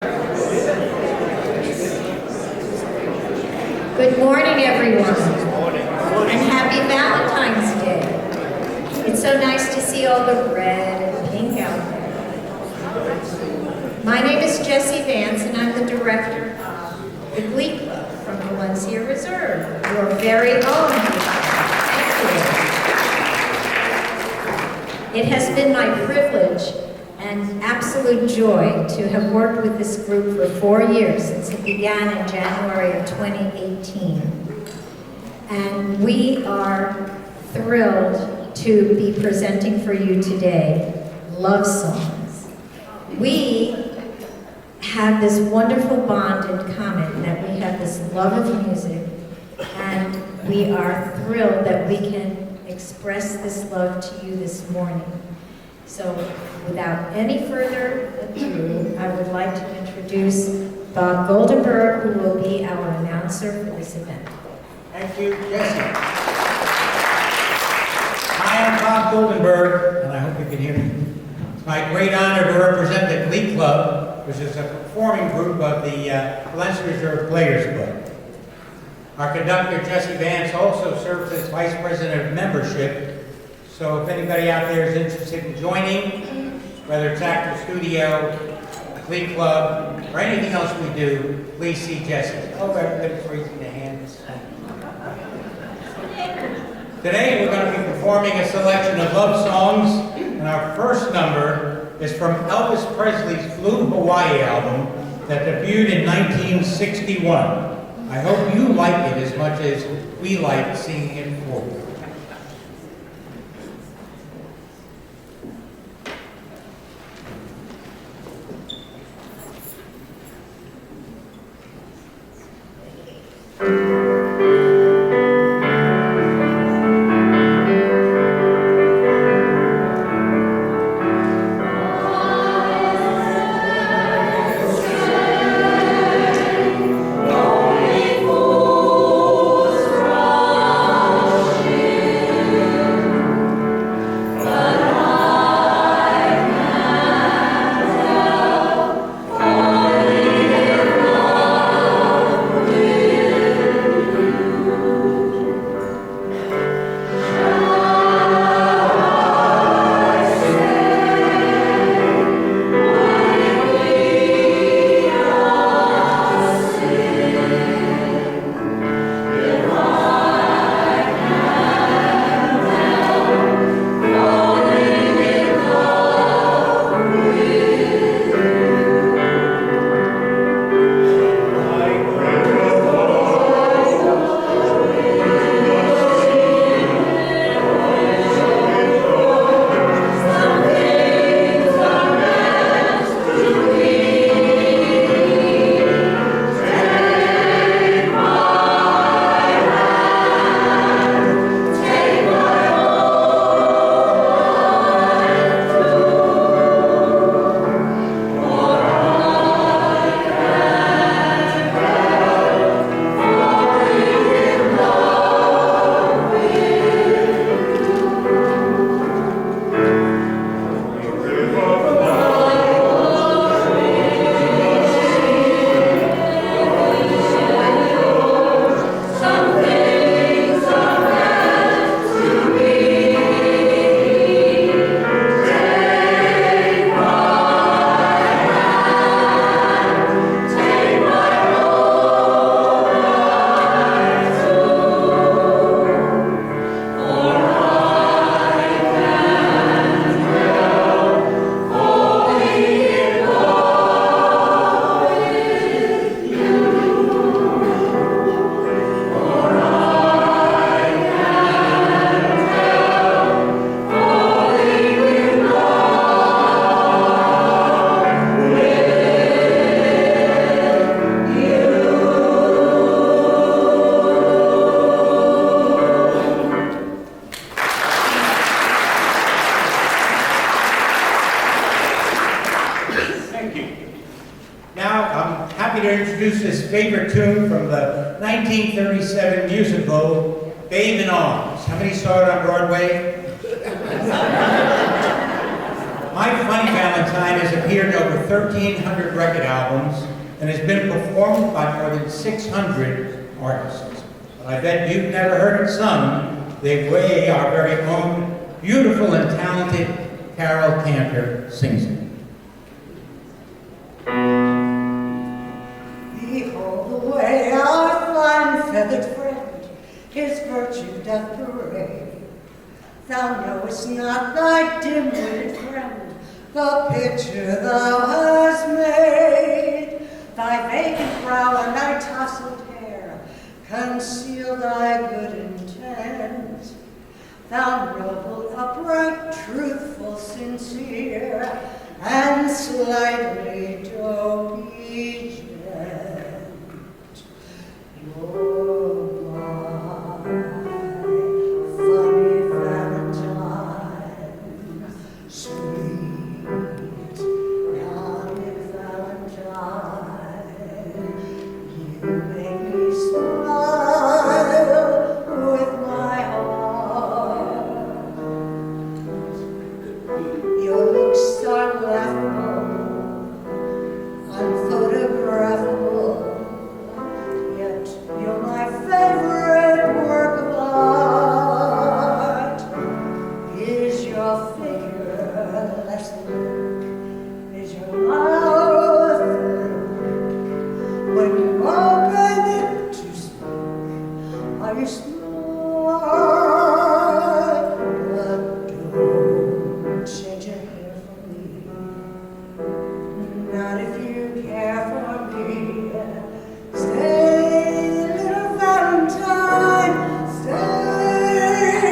Good morning, everyone. And happy Valentine's Day. It's so nice to see all the red and pink out there. My name is Jessie Vance, and I'm the director of the Glee Club from Valencia Reserve, your very own Glee Club. Thank you. It has been my privilege and absolute joy to have worked with this group for 4 years since it began in January of 2018. And we are thrilled to be presenting for you today love songs. We have this wonderful bond in common, that we have this love of music, and we are thrilled that we can express this love to you this morning. So, without any further ado, I would like to introduce Bob Goldenberg, who will be our announcer for this event. Thank you, Jessie. Hi, I'm Bob Goldenberg, and I hope you can hear me. It's my great honor to represent the Glee Club, which is a performing group of the Valencia Reserve Players Club. Our conductor, Jessie Vance, also serves as Vice President of Membership. So if anybody out there is interested in joining, whether it's Actor Studio, Glee Club, or anything else we do, please see Jessie. Oh, everybody's raising their hands. Today we're going to be performing a selection of love songs, and our first number is from Elvis Presley's Blue Hawaii album that debuted in 1961. I hope you like it as much as we like singing it for you. To introduce his favorite tune from the 1937 musical, Babe in Arms. How many saw it on Broadway? My My Funny Valentine has appeared in over 1,300 record albums and has been performed by more than 600 artists. But I bet you've never heard it sung the way our very own beautiful and talented Carol Cantor sings it. Behold the way our fine feathered friend his virtue doth parade. Thou knowest not thy dim-witted friend, the picture thou hast made. Thy vacant brow and thy tousled hair conceal thy good intent. Thou noble, upright, truthful, sincere, and slightly obedient. You're my funny Valentine, sweet, young Valentine. You make me smile with my heart. Your looks are laughable, unphotographable, yet you're my favorite work of art. Is your figure less than look? Is your mouth when you open it to speak? Are you smart? But don't change your hair for me. Not if you care for me. Stay, little Valentine, stay.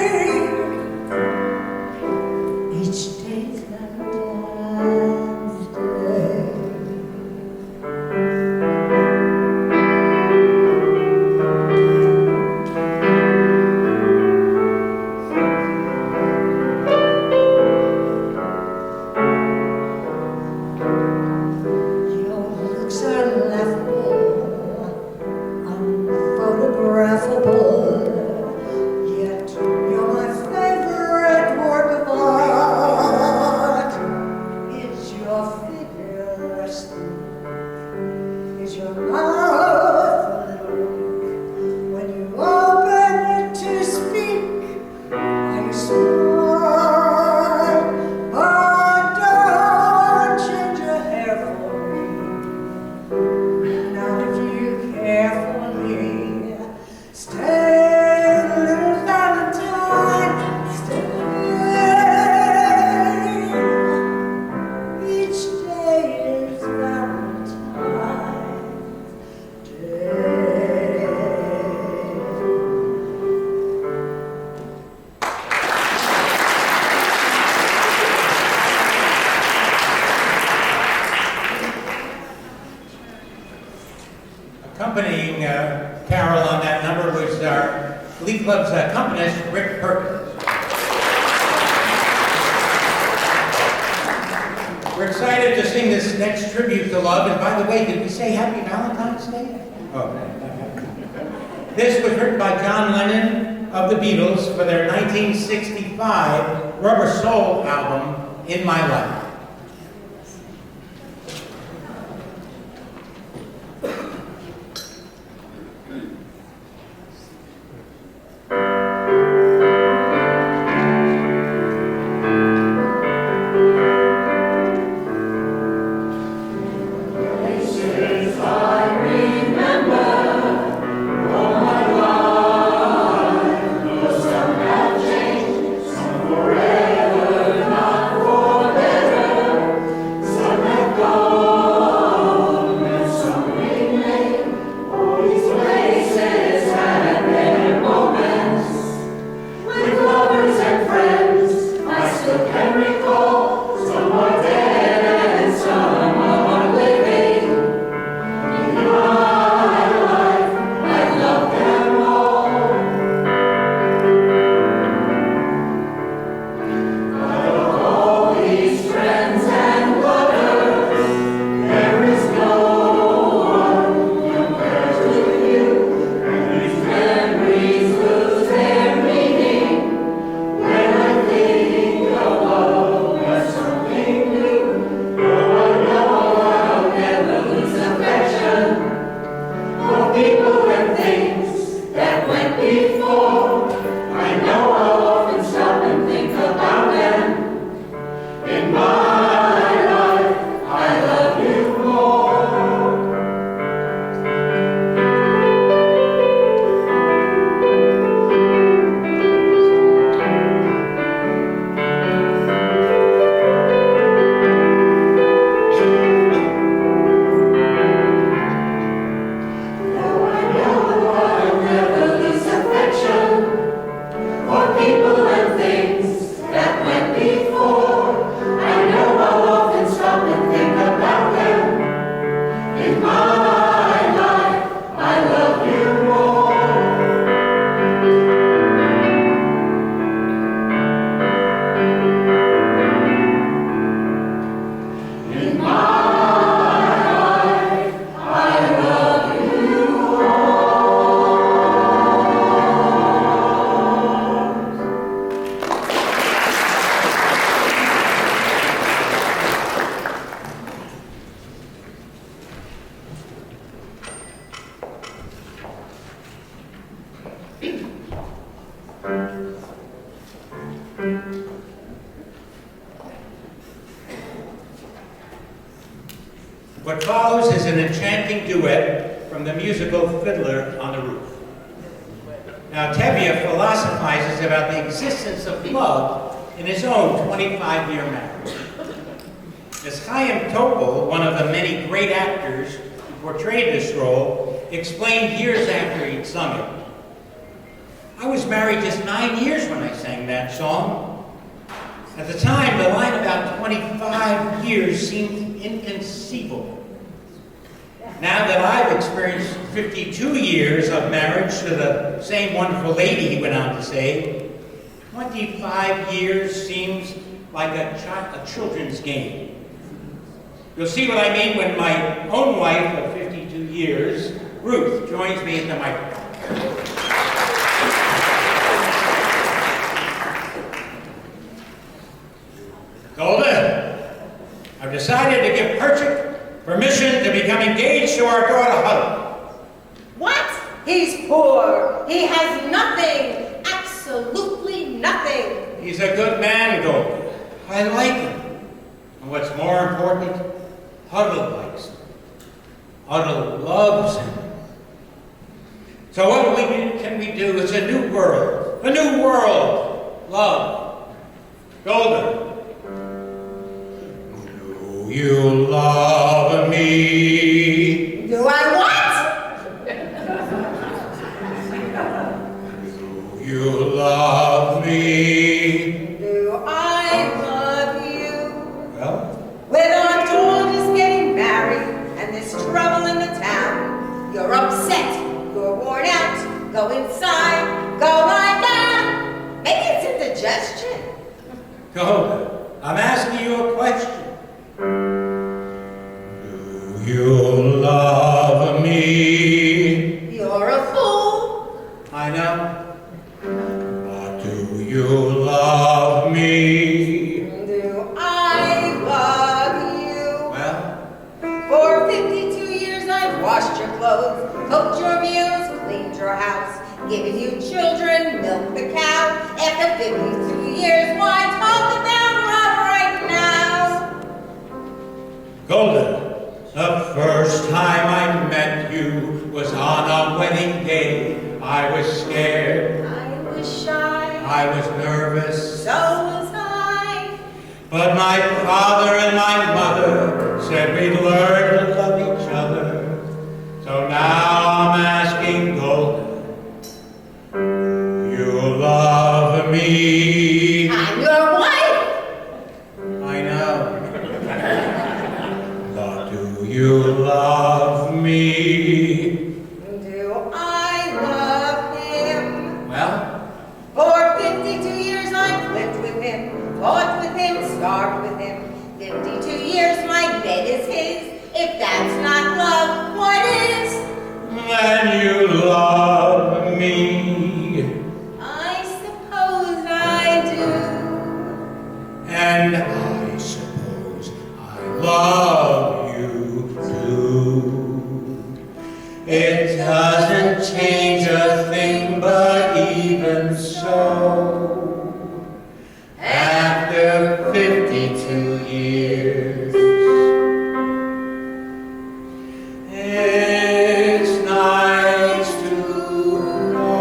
Each day's Valentine's Day. Your looks are laughable, unphotographable, yet you're my favorite work of art. Is your figure less than? Is your mouth a little weak? When you open it to speak, are you smart? But don't change your hair for me. Not if you care for me. Stay, little Valentine, stay. Each day is Valentine's Day. Accompanying Carol on that number was our Glee Club's accompanist, Rick Perkins. We're excited to sing this next tribute to love, and by the way, did we say Happy Valentine's Day? Oh. This was written by John Lennon of the Beatles for their 1965 Rubber Soul album, In My Life. Forever, not forever. What follows is an enchanting duet from the musical Fiddler on the Roof. Now, Tevye philosophizes about the existence of love in his own 25-year marriage. As Chaim Topol, one of the many great actors who portrayed this role, explained years after he'd sung it, "I was married just 9 years when I sang that song. At the time, the line about 25 years seemed inconceivable. Now that I've experienced 52 years of marriage to the same wonderful lady," he went on to say, 25 years seems like a children's game. You'll see what I mean when my own wife of 52 years, Ruth, joins me at the microphone. Golda, I've decided to give Perchik permission to become engaged to our daughter, Hadassah. What? He's poor. He has nothing. Absolutely nothing. He's a good man, Golda. I like him. And what's more important, Huddle likes him. Huddle loves him. So what can we do? It's a new world. A new world. Love. Golda. Do you love me? Do I what? Do you love me? Do I love you? Well, With our daughters getting married and this trouble in the town, you're upset, you're worn out, go inside, go lie down. Maybe it's indigestion. Golda, I'm asking you a question. Do you love me? You're a fool. I know. But do you love me? Do I love you? Well, For 52 years I've washed your clothes, cooked your meals, cleaned your house, given you children, milked the cow. After 52 years, why talk about love right now? Golda, the first time I met you was on a wedding day. I was scared. I was shy. I was nervous. So was I. But my father and my mother said we'd learn to love each other. So now I'm asking Golda, you love me? I'm your wife. I know. But do you love me? Do I love him? Well, For 52 years I've lived with him, fought with him, starved with him. 52 years my bed is his. If that's not love, what is? then you love me. I suppose I do. And I suppose I love you too. It doesn't change a thing, but even so, after 52 years, it's nice to know.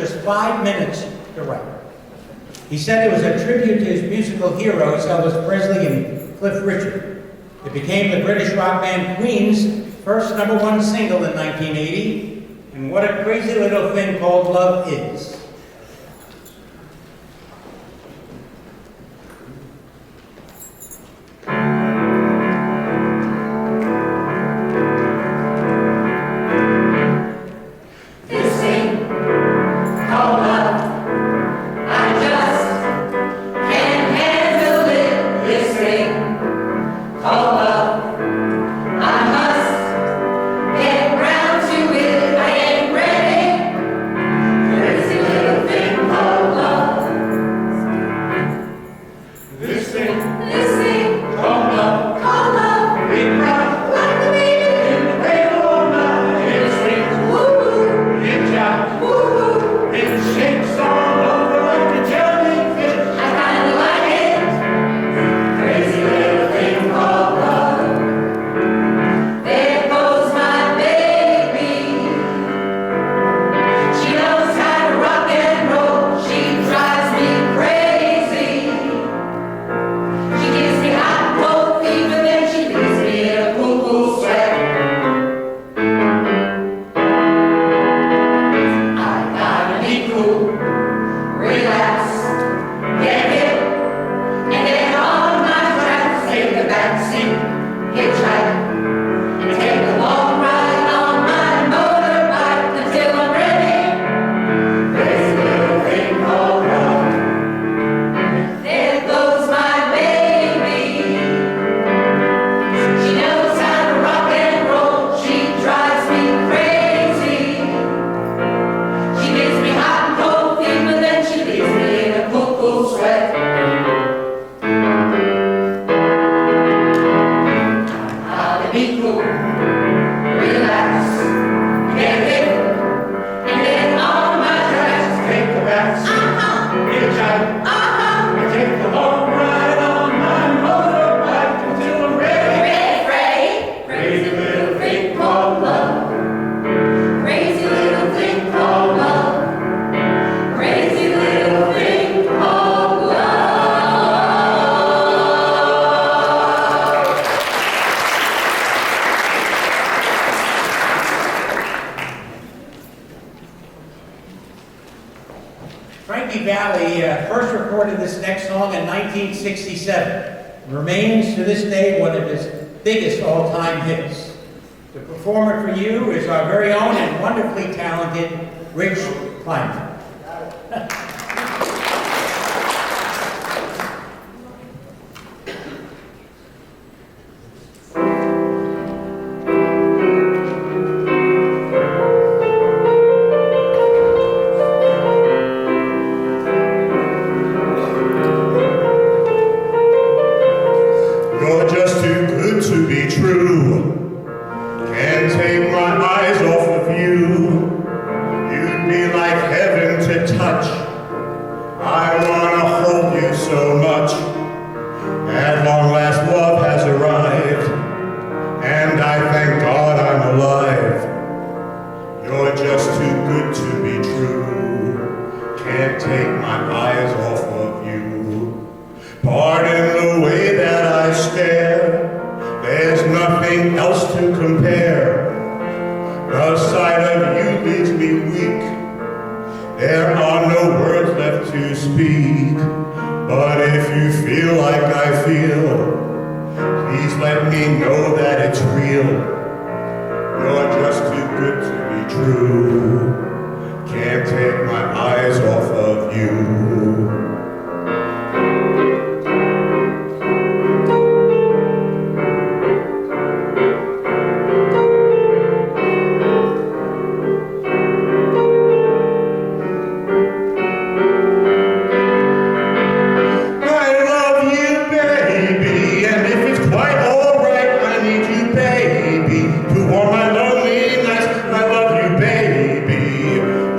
just 5 minutes to write. He said it was a tribute to his musical heroes, Elvis Presley and Cliff Richard. It became the British rock band Queen's first #1 single in 1980, and what a crazy little thing called love is. First recorded this next song in 1967. Remains to this day one of his biggest all-time hits. To perform it for you is our very own and wonderfully talented Rich Kleiman.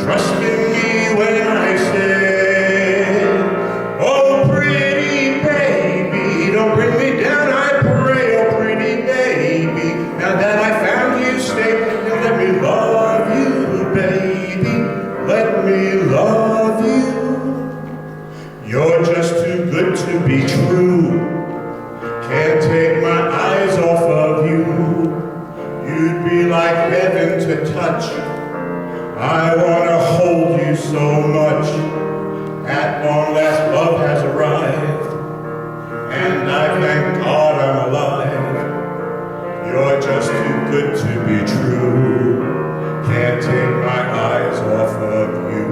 Trust in me when I say too good to be true. Can't take my eyes off of you. You'd be like heaven to touch. I wanna hold you so much. At long last love has arrived, and I thank God I'm alive. You're just too good to be true. Can't take my eyes off of you.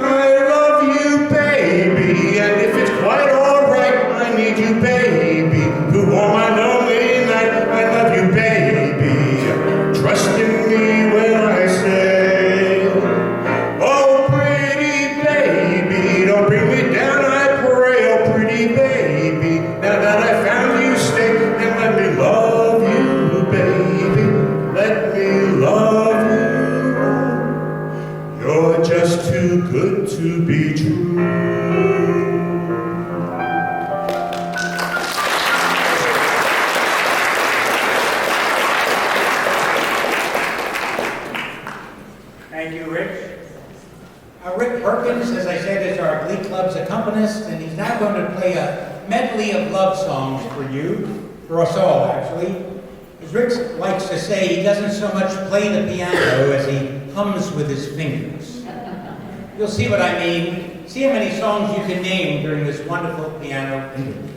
I love you, baby, and if it's quite alright, I need you, baby. Through all my lonely night, I love you, baby. Trust in me when I say, oh, pretty baby, don't bring me down, I pray, oh, pretty baby. Now that I found you, stay and let me love you, baby. Let me love you. You're just too good to be true. Thank you, Rich. Rick Perkins, as I said, is our Glee Club's accompanist, and he's now going to play a medley of love songs for you, for us all, actually. As Rick likes to say, he doesn't so much play the piano as he hums with his fingers. You'll see what I mean. See how many songs you can name during this wonderful piano interlude.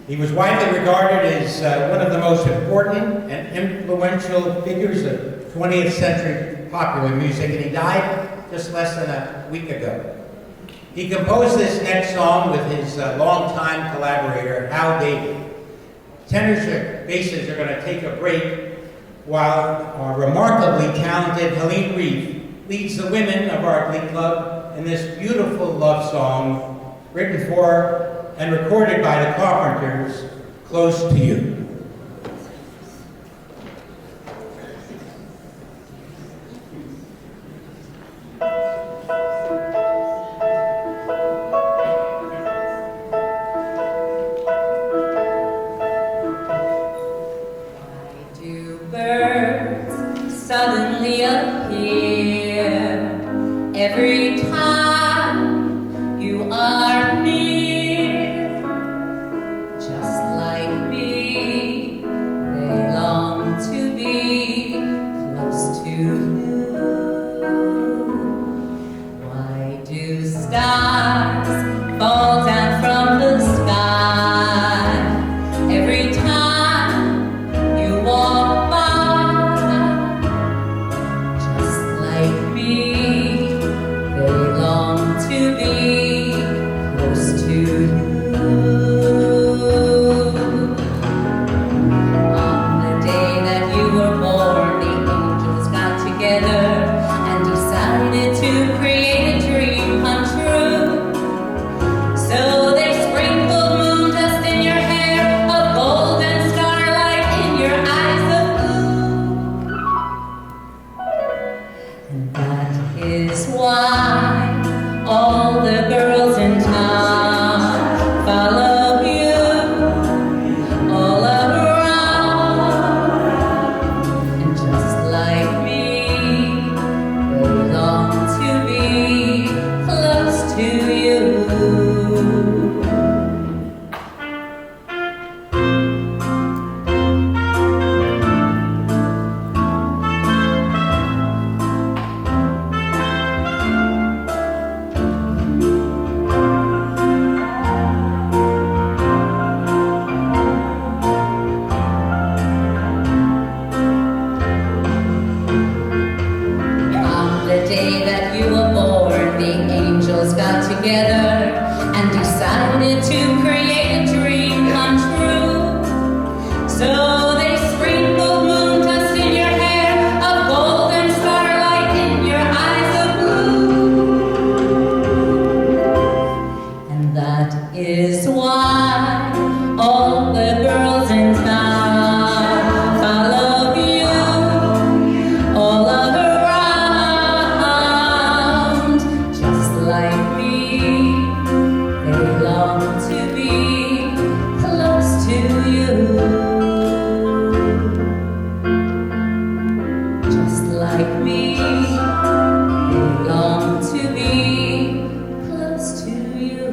He was widely regarded as one of the most important and influential figures of 20th century popular music, and he died just less than a week ago. He composed this next song with his longtime collaborator, Hal David. Tenors and basses are going to take a break while our remarkably talented Helene Reeve leads the women of our Glee Club in this beautiful love song written for and recorded by the Carpenters, Close to You. Suddenly appear every time you are near, just like me, they long to be close to you. Why do stars fall down from the sky every time you walk by? To be close to you. On the day that you were born, the angels got together and decided to create a dream come true. So they sprinkled moon dust in your hair, a golden starlight in your eyes of blue. And that is why all the girls in town follow you all around, and just like me, they long to be close to you. The day that you were born, the angels got together and decided to create a dream come true. So they sprinkled moon dust in your hair, a golden starlight in your eyes of blue. And that is why all the girls in town follow you all around. Like me, they long to be close to you. Just like me, they long to be close to you.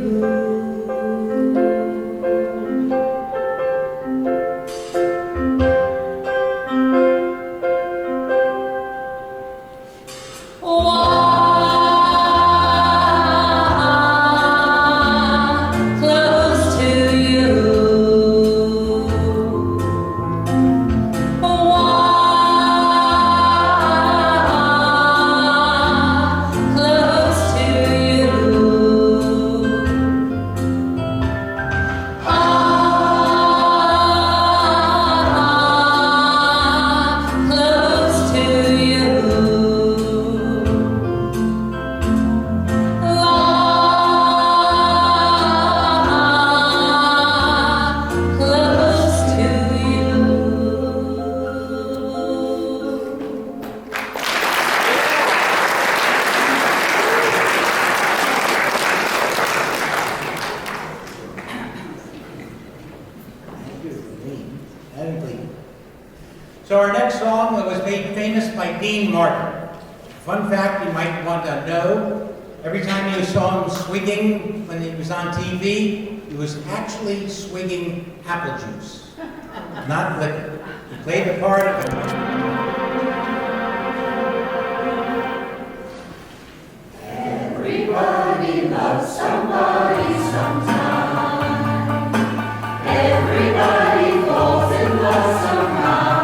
So our next song was made famous by Dean Martin. Fun fact you might want to know, every time you saw him swigging when he was on TV, he was actually swigging apple juice, not liquor. He played the part of it. Everybody loves somebody sometime. Everybody falls in love somehow.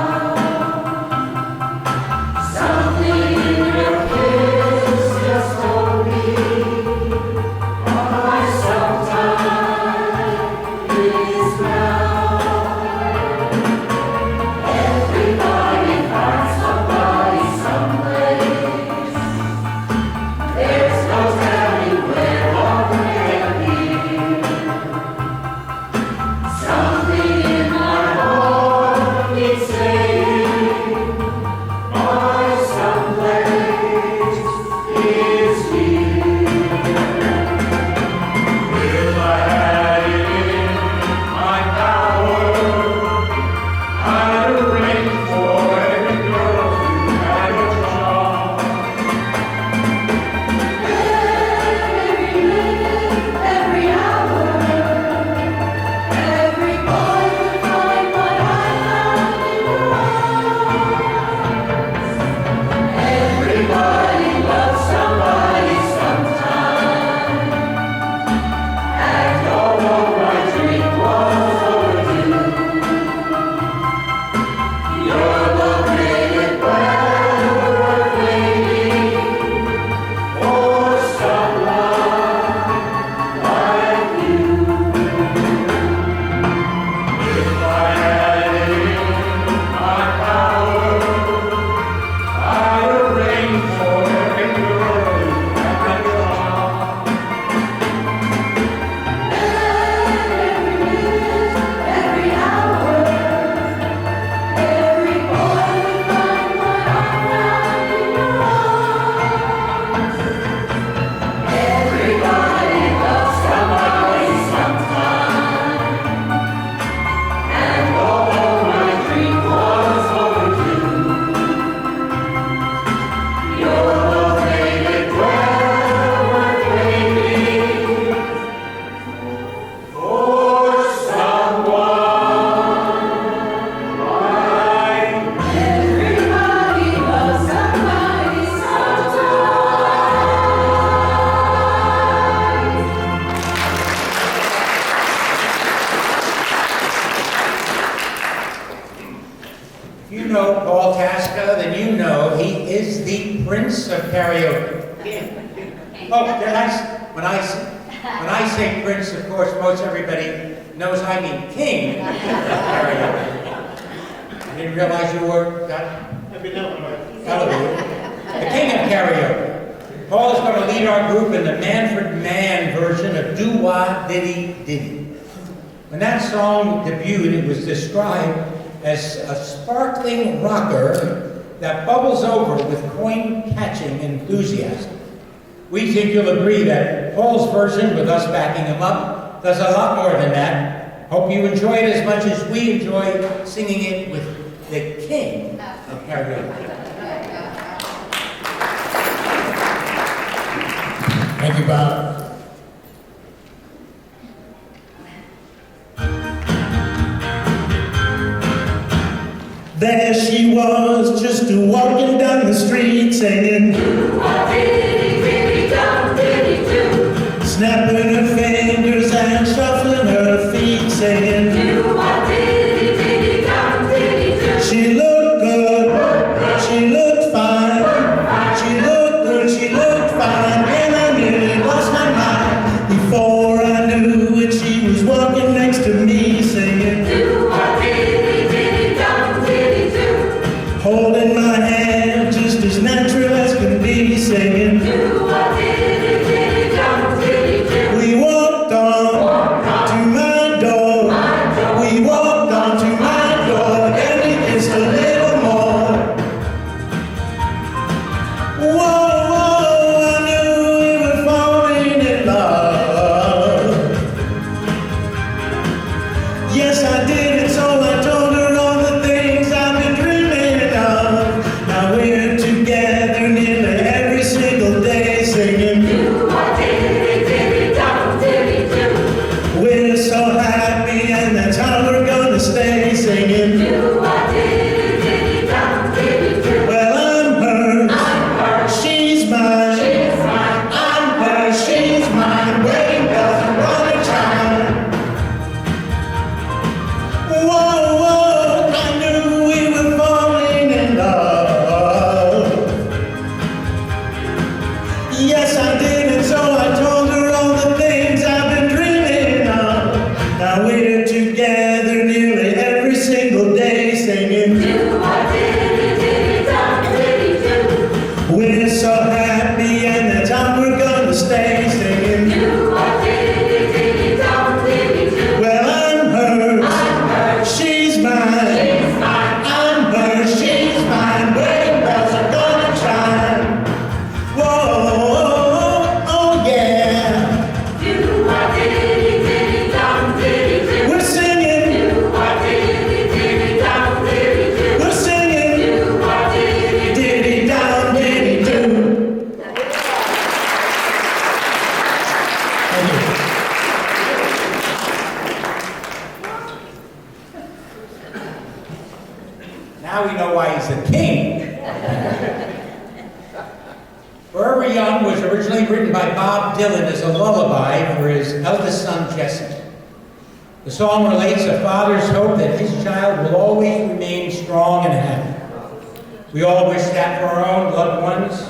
Prince of karaoke. Oh, when I say Prince, of course, most everybody knows I mean King of karaoke. I didn't realize you were that. Hallelujah. The King of karaoke. Paul is going to lead our group in the Manfred Mann version of Do-Wah Diddy Diddy. When that song debuted, it was described as a sparkling rocker that bubbles over with coin-catching enthusiasm. We think you'll agree that Paul's version, with us backing him up, does a lot more than that. Hope you enjoy it as much as we enjoy singing it with the King of karaoke. Thank you, Bob. There she was, just walking down the street singing, snapping her fingers and shuffling her feet singing, she looked good, she looked fine, she looked good, she looked fine, and I nearly lost my mind. Before I knew it, she was walking next to me singing, holding my hand just as natural as can be, singing. We walked on to my door. We walked on to my door, and we kissed a little more. Whoa, whoa, I knew we were falling in love. Yes, I did, and so I told her all the things I've been dreaming of. why he's a king. Forever Young was originally written by Bob Dylan as a lullaby for his eldest son, Jesse. The song relates a father's hope that his child will always remain strong and happy. We all wish that for our own loved ones.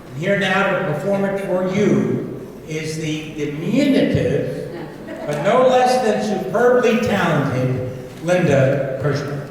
And here now to perform it for you is the diminutive, but no less than superbly talented, Linda Kirshner.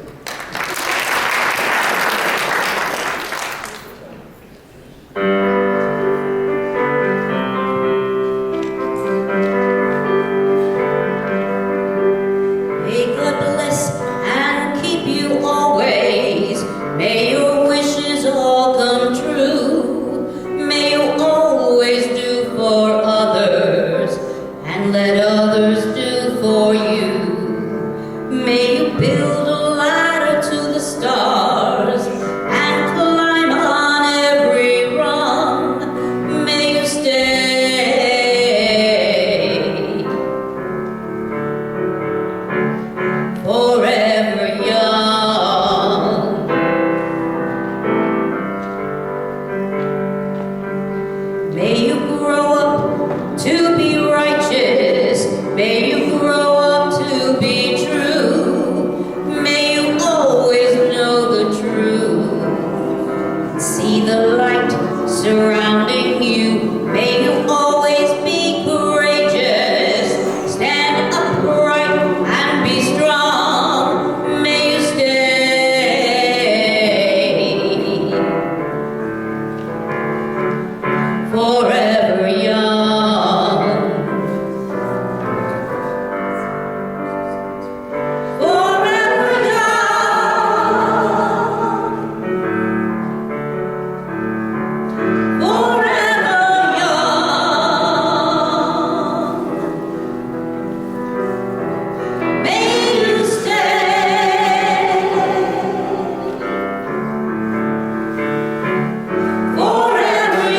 May God bless and keep you always. May your wishes all come true. May you always do for others and let others do for you. May you build a ladder to the stars and climb on every rung. May you stay forever young. May you grow up to be righteous. May you grow up to be true. May you always know the truth. See the light surrounding you. May you always be courageous. Stand upright and be strong. May you stay forever young. Forever young. Forever young. May you stay forever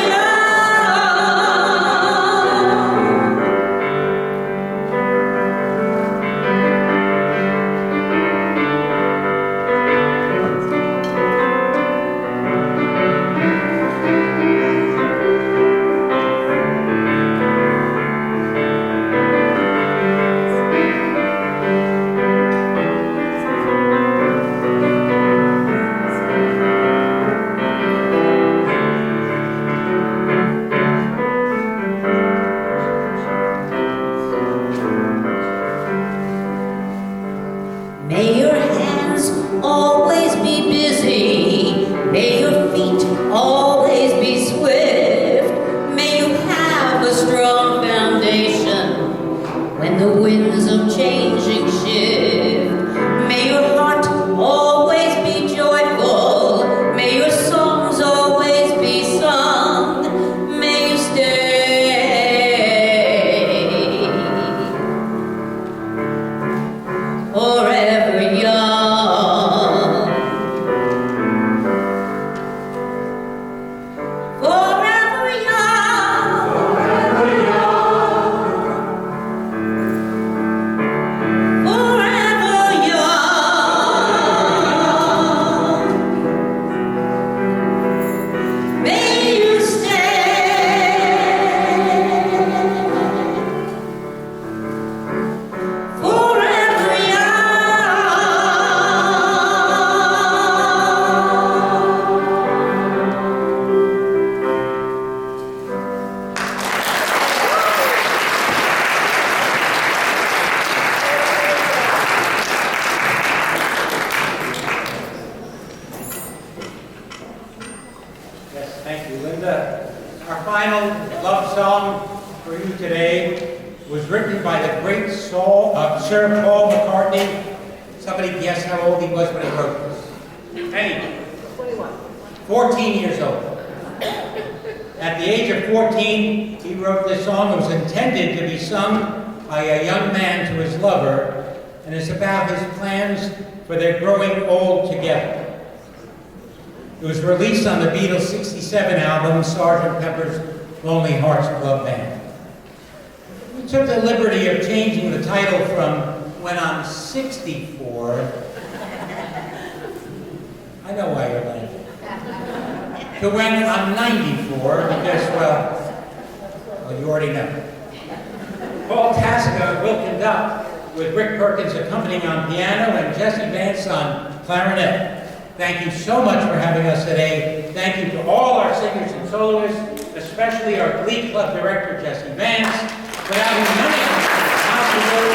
May your hands always be busy. May your feet always be swift. May you have a strong foundation when the winds of changing shift. May your heart always be joyful. May your songs always be sung. May you stay forever young. Forever young. Forever young. Forever young. May you stay forever Yes, thank you, Linda. Our final love song for you today was written by the great Sir Paul McCartney. Somebody guess how old he was when he wrote this? Anyway, 14 years old. At the age of 14, he wrote this song. It was intended to be sung by a young man to his lover, and it's about his plans for their growing old together. It was released on the Beatles' '67 album, Sgt. Pepper's Lonely Hearts Club Band. We took the liberty of changing the title from When I'm 64 I know why you're laughing. To when I'm 94, because, well, you already know. Paul Tasca will conduct, with Rick Perkins accompanying on piano and Jesse Vance on clarinet. Thank you so much for having us today. Thank you to all our singers and soloists, especially our Glee Club director, Jesse Vance, without whom none of this is possible,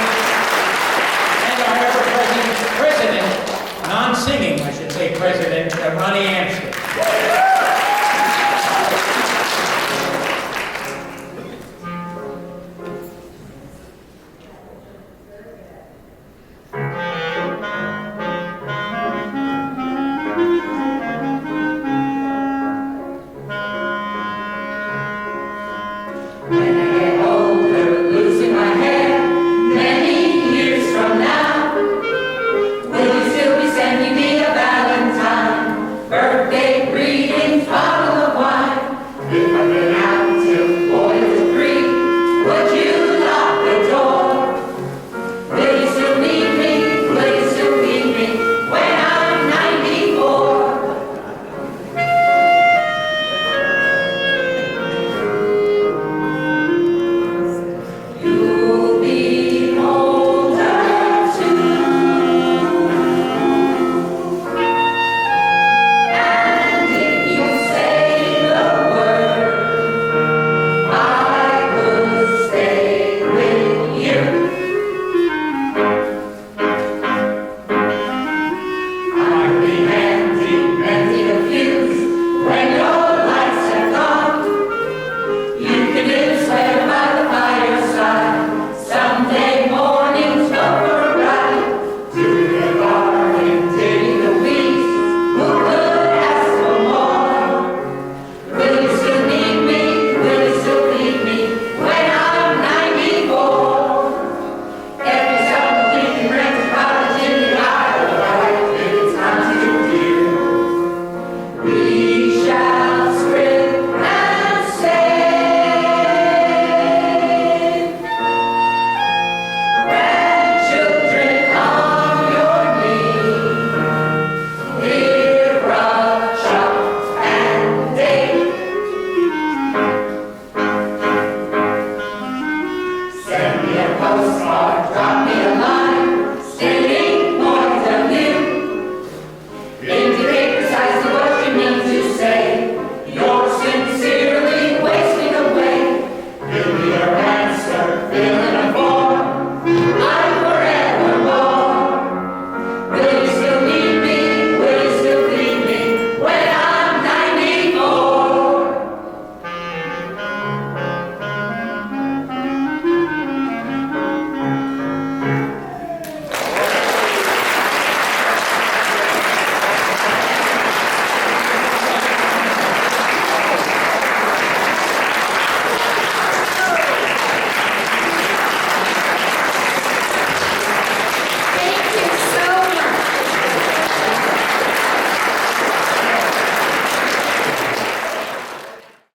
and our ever-present president, non-singing, I should say, president, Ronnie Amster.